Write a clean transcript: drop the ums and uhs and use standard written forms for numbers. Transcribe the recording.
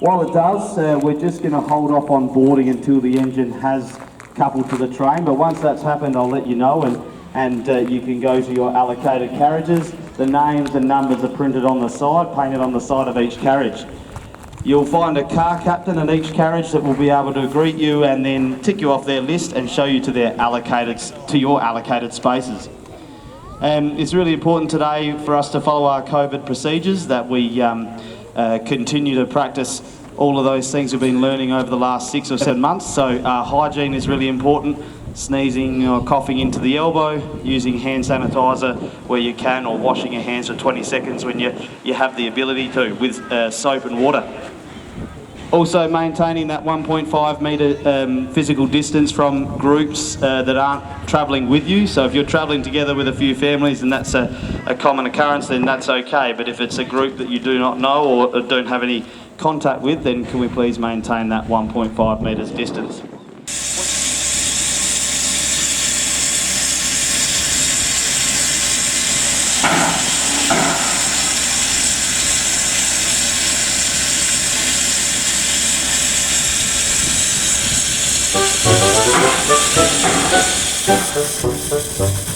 While it does, we're just going to hold off on boarding until the engine has coupled to the train, but once that's happened I'll let you know, and you can go to your allocated carriages. The names and numbers are printed on the side, painted on the side of each carriage. You'll find a car captain in each carriage that will be able to greet you and then tick you off their list and show you to your allocated spaces. It's really important today for us to follow our COVID procedures, that we continue to practice all of those things we've been learning over the last 6 or 7 months. So hygiene is really important. Sneezing or coughing into the elbow, using hand sanitizer where you can, or washing your hands for 20 seconds when you have the ability to, with soap and water. Also maintaining that 1.5 metre physical distance from groups that aren't travelling with you. So if you're travelling together with a few families and that's a common occurrence, then that's okay. But if it's a group that you do not know or don't have any contact with, then can we please maintain that 1.5 metres distance. Thank you.